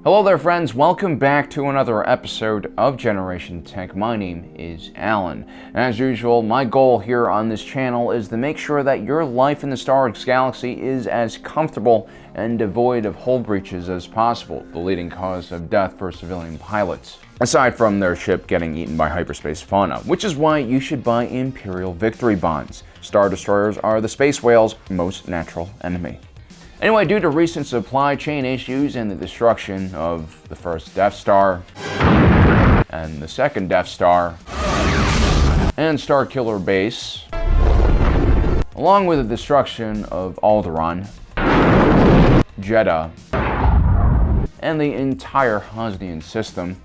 Hello there friends, welcome back to another episode of Generation Tech. My name is Alan. As usual, my goal here on this channel is to make sure that your life in the Star Wars galaxy is as comfortable and devoid of hull breaches as possible, the leading cause of death for civilian pilots, aside from their ship getting eaten by hyperspace fauna, which is why you should buy Imperial Victory Bonds. Star Destroyers are the space whale's most natural enemy. Anyway, due to recent supply chain issues and the destruction of the first Death Star, and the second Death Star, and Starkiller Base, along with the destruction of Alderaan, Jeddah, and the entire Hosnian system,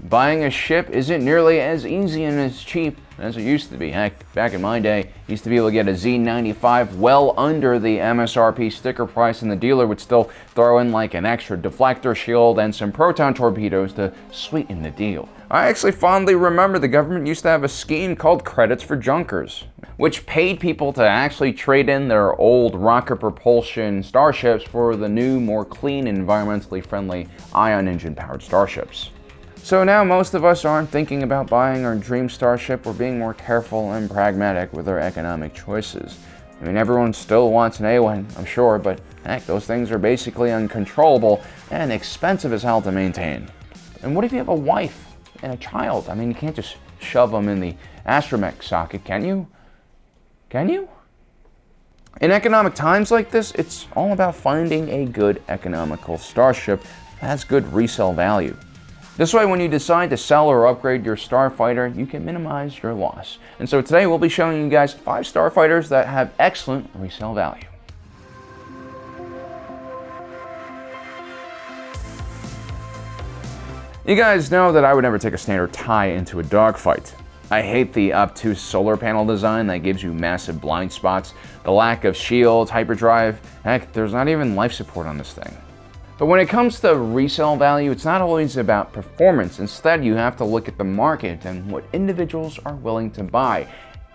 buying a ship isn't nearly as easy and as cheap as it used to be. Heck, back in my day, you used to be able to get a Z95 well under the MSRP sticker price, and the dealer would still throw in like an extra deflector shield and some proton torpedoes to sweeten the deal. I actually fondly remember the government used to have a scheme called credits for junkers, which paid people to actually trade in their old rocket propulsion starships for the new, more clean, environmentally friendly ion engine powered starships. So now most of us aren't thinking about buying our dream starship. We're being more careful and pragmatic with our economic choices. I mean, everyone still wants an A-Wing, I'm sure, but heck, those things are basically uncontrollable and expensive as hell to maintain. And what if you have a wife and a child? I mean, you can't just shove them in the astromech socket, can you? Can you? In economic times like this, it's all about finding a good economical starship that has good resale value. This way, when you decide to sell or upgrade your starfighter, you can minimize your loss. And so today we'll be showing you guys 5 starfighters that have excellent resale value. You guys know that I would never take a standard TIE into a dogfight. I hate the obtuse solar panel design that gives you massive blind spots, the lack of shields, hyperdrive. Heck, there's not even life support on this thing. But when it comes to resale value, it's not always about performance. Instead, you have to look at the market and what individuals are willing to buy.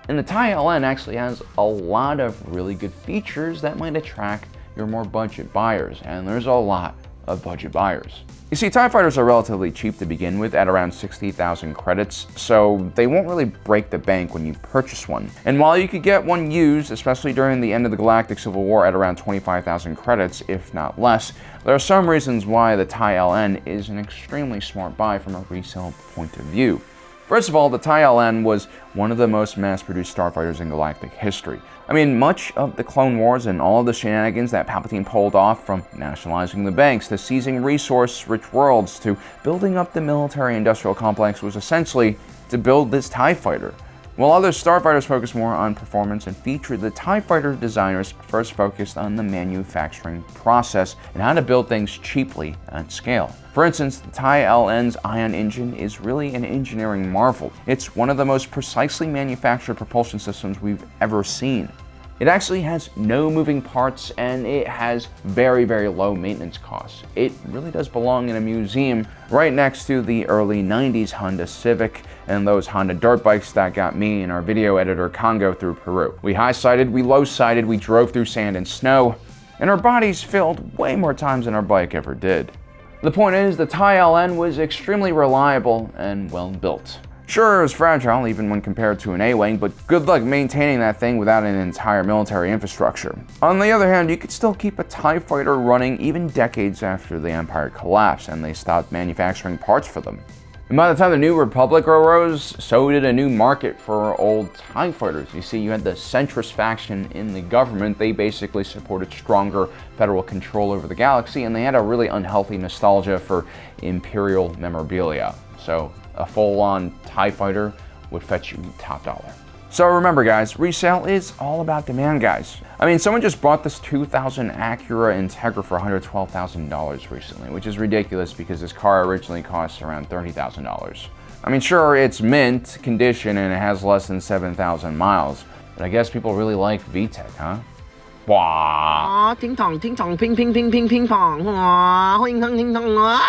And the TIE LN actually has a lot of really good features that might attract your more budget buyers, and there's a lot of budget buyers. You see, TIE fighters are relatively cheap to begin with at around 60,000 credits, so they won't really break the bank when you purchase one. And while you could get one used, especially during the end of the Galactic Civil War at around 25,000 credits, if not less, there are some reasons why the TIE LN is an extremely smart buy from a resale point of view. First of all, the TIE LN was one of the most mass-produced starfighters in galactic history. I mean, much of the Clone Wars and all of the shenanigans that Palpatine pulled off, from nationalizing the banks to seizing resource-rich worlds to building up the military-industrial complex, was essentially to build this TIE fighter. While other starfighters focused more on performance and feature, the TIE fighter designers first focused on the manufacturing process and how to build things cheaply at scale. For instance, the TIE LN's ion engine is really an engineering marvel. It's one of the most precisely manufactured propulsion systems we've ever seen. It actually has no moving parts, and it has very, very low maintenance costs. It really does belong in a museum right next to the early 90s Honda Civic and those Honda dirt bikes that got me and our video editor Congo through Peru. We high-sided, we low-sided, we drove through sand and snow, and our bodies failed way more times than our bike ever did. The point is, the TIE LN was extremely reliable and well built. Sure, it was fragile even when compared to an A-Wing, but good luck maintaining that thing without an entire military infrastructure. On the other hand, you could still keep a TIE fighter running even decades after the Empire collapsed and they stopped manufacturing parts for them. And by the time the New Republic arose, so did a new market for old TIE fighters. You see, you had the centrist faction in the government. They basically supported stronger federal control over the galaxy, and they had a really unhealthy nostalgia for Imperial memorabilia. So a full-on TIE fighter would fetch you top dollar. So remember guys, resale is all about demand, guys. I mean, someone just bought this 2000 Acura Integra for $112,000 recently, which is ridiculous because this car originally cost around $30,000. I mean, sure, it's mint condition and it has less than 7,000 miles, but I guess people really like VTEC, huh? Wow. Ting tong, ping ping ping ping ping pong. Ting tong, ting tong.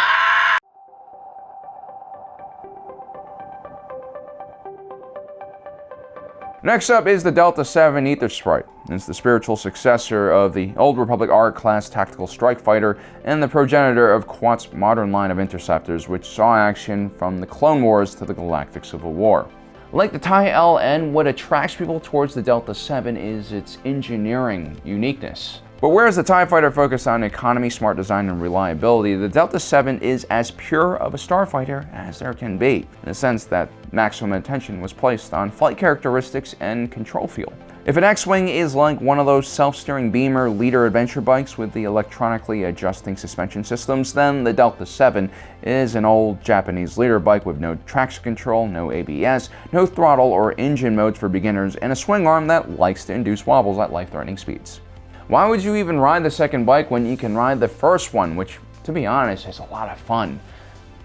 Next up is the Delta 7 Ether Sprite. It's the spiritual successor of the Old Republic R-class tactical strike fighter and the progenitor of Quat's modern line of interceptors, which saw action from the Clone Wars to the Galactic Civil War. Like the TIE LN, what attracts people towards the Delta 7 is its engineering uniqueness. But whereas the TIE Fighter focused on economy, smart design, and reliability, the Delta 7 is as pure of a starfighter as there can be, in the sense that maximum attention was placed on flight characteristics and control feel. If an X-Wing is like one of those self-steering beamer leader adventure bikes with the electronically adjusting suspension systems, then the Delta 7 is an old Japanese leader bike with no traction control, no ABS, no throttle or engine modes for beginners, and a swing arm that likes to induce wobbles at life-threatening speeds. Why would you even ride the second bike when you can ride the first one, which, to be honest, is a lot of fun?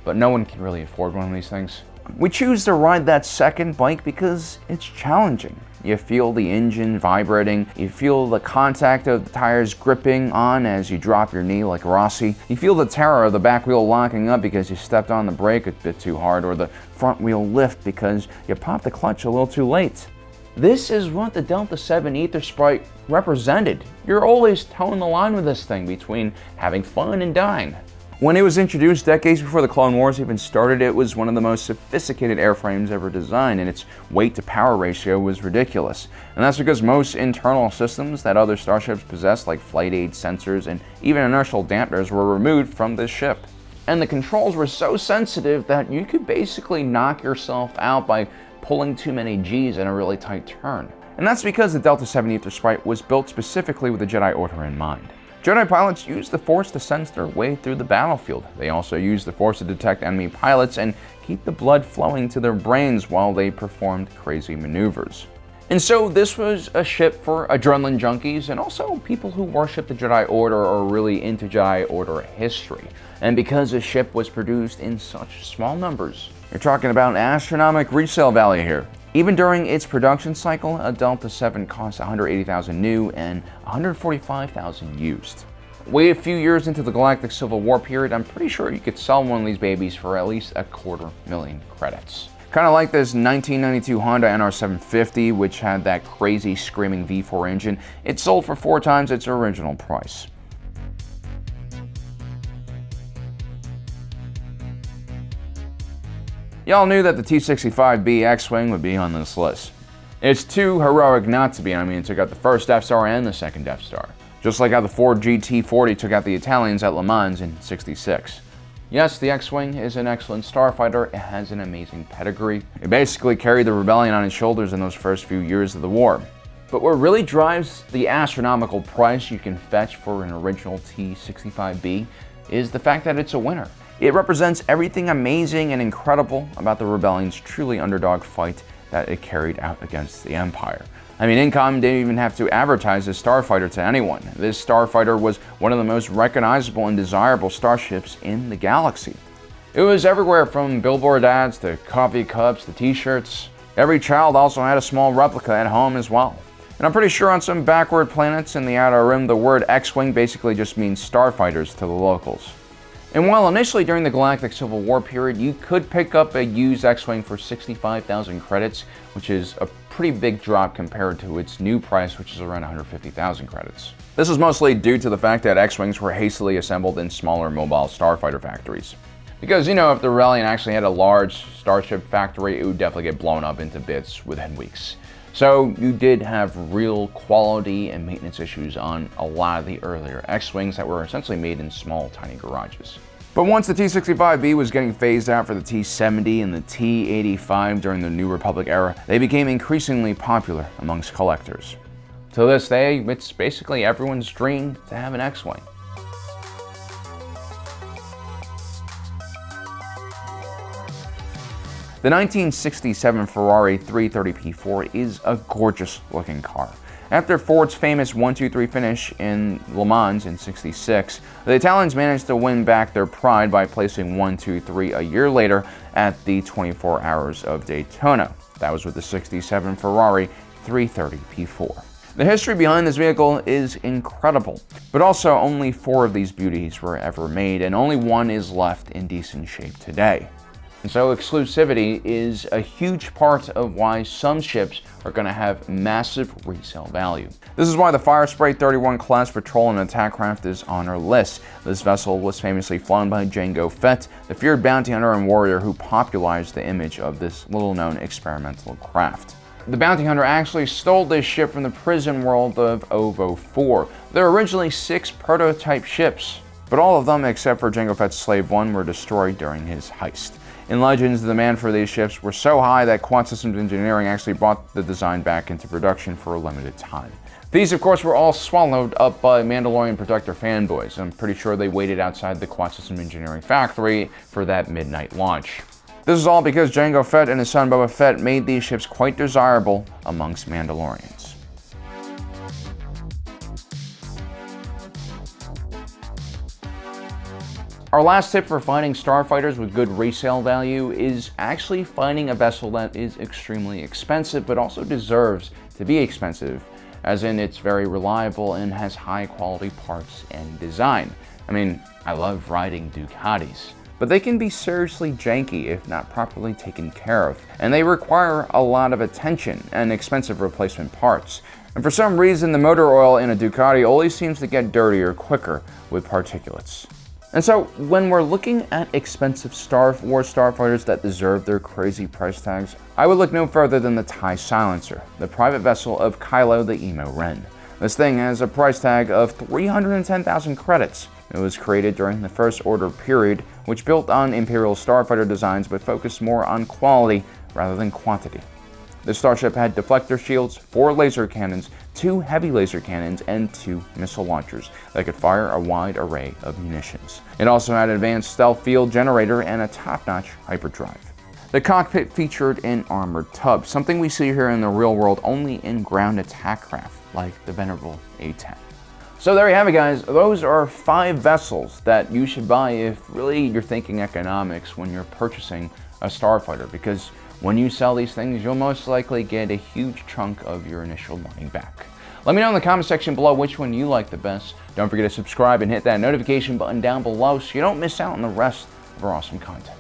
But no one can really afford one of these things. We choose to ride that second bike because it's challenging. You feel the engine vibrating, you feel the contact of the tires gripping on as you drop your knee like Rossi, you feel the terror of the back wheel locking up because you stepped on the brake a bit too hard, or the front wheel lift because you popped the clutch a little too late. This is what the Delta 7 Ether Sprite represented. You're always towing the line with this thing between having fun and dying. When it was introduced decades before the Clone Wars even started, it was one of the most sophisticated airframes ever designed, and its weight-to-power ratio was ridiculous. And that's because most internal systems that other starships possessed, like flight aid sensors and even inertial dampeners, were removed from this ship. And the controls were so sensitive that you could basically knock yourself out by pulling too many G's in a really tight turn. And that's because the Delta 7 Ether Sprite was built specifically with the Jedi Order in mind. Jedi pilots use the Force to sense their way through the battlefield. They also use the Force to detect enemy pilots and keep the blood flowing to their brains while they performed crazy maneuvers. And so this was a ship for adrenaline junkies and also people who worship the Jedi Order or are really into Jedi Order history. And because the ship was produced in such small numbers, you're talking about an astronomical resale value here. Even during its production cycle, a Delta 7 cost $180,000 new and $145,000 used. Wait a few years into the Galactic Civil War period, I'm pretty sure you could sell one of these babies for at least $250,000 credits. Kind of like this 1992 Honda NR750, which had that crazy screaming V4 engine. It sold for 4 times its original price. Y'all knew that the T-65B X-Wing would be on this list. It's too heroic not to be. I mean, it took out the first Death Star and the second Death Star. Just like how the Ford GT40 took out the Italians at Le Mans in '66. Yes, the X-Wing is an excellent starfighter. It has an amazing pedigree. It basically carried the rebellion on its shoulders in those first few years of the war. But what really drives the astronomical price you can fetch for an original T-65B is the fact that it's a winner. It represents everything amazing and incredible about the rebellion's truly underdog fight that it carried out against the Empire. I mean, Incom didn't even have to advertise this starfighter to anyone. This starfighter was one of the most recognizable and desirable starships in the galaxy. It was everywhere from billboard ads to coffee cups to t-shirts. Every child also had a small replica at home as well. And I'm pretty sure on some backward planets in the Outer Rim, the word X-Wing basically just means starfighters to the locals. And while initially during the Galactic Civil War period, you could pick up a used X-Wing for 65,000 credits, which is a pretty big drop compared to its new price, which is around 150,000 credits. This is mostly due to the fact that X-Wings were hastily assembled in smaller mobile starfighter factories. Because, you know, if the Rebellion actually had a large starship factory, it would definitely get blown up into bits within weeks. So you did have real quality and maintenance issues on a lot of the earlier X-Wings that were essentially made in small, tiny garages. But once the T-65B was getting phased out for the T-70 and the T-85 during the New Republic era, they became increasingly popular amongst collectors. To this day, it's basically everyone's dream to have an X-Wing. The 1967 Ferrari 330P4 is a gorgeous looking car. After Ford's famous 1-2-3 finish in Le Mans in '66, the Italians managed to win back their pride by placing 1-2-3 a year later at the 24 Hours of Daytona. That was with the '67 Ferrari 330P4. The history behind this vehicle is incredible, but also only 4 of these beauties were ever made, and only one is left in decent shape today. And so exclusivity is a huge part of why some ships are going to have massive resale value. This is why the Fire Spray 31 class patrol and attack craft is on our list. This vessel was famously flown by Jango Fett, the feared bounty hunter and warrior who popularized the image of this little-known experimental craft. The bounty hunter actually stole this ship from the prison world of OVO 4. There were originally 6 prototype ships, but all of them except for Jango Fett's Slave 1 were destroyed during his heist. In Legends, the demand for these ships were so high that Quad Systems Engineering actually brought the design back into production for a limited time. These, of course, were all swallowed up by Mandalorian Protector fanboys. I'm pretty sure they waited outside the Quad Systems Engineering factory for that midnight launch. This is all because Jango Fett and his son Boba Fett made these ships quite desirable amongst Mandalorians. Our last tip for finding starfighters with good resale value is actually finding a vessel that is extremely expensive but also deserves to be expensive, as in it's very reliable and has high quality parts and design. I mean, I love riding Ducatis, but they can be seriously janky if not properly taken care of, and they require a lot of attention and expensive replacement parts. And for some reason, the motor oil in a Ducati always seems to get dirtier quicker with particulates. And so, when we're looking at expensive Star Wars starfighters that deserve their crazy price tags, I would look no further than the TIE Silencer, the private vessel of Kylo the Emo Ren. This thing has a price tag of 310,000 credits. It was created during the First Order period, which built on Imperial starfighter designs but focused more on quality rather than quantity. The starship had deflector shields, 4 laser cannons, 2 heavy laser cannons, and 2 missile launchers that could fire a wide array of munitions. It also had an advanced stealth field generator and a top-notch hyperdrive. The cockpit featured an armored tub, something we see here in the real world only in ground attack craft, like the venerable A-10. So there you have it, guys. Those are 5 vessels that you should buy if really you're thinking economics when you're purchasing a starfighter, because when you sell these things, you'll most likely get a huge chunk of your initial money back. Let me know in the comment section below which one you like the best. Don't forget to subscribe and hit that notification button down below so you don't miss out on the rest of our awesome content.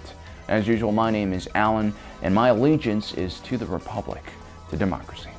As usual, my name is Alan, and my allegiance is to the Republic, to democracy.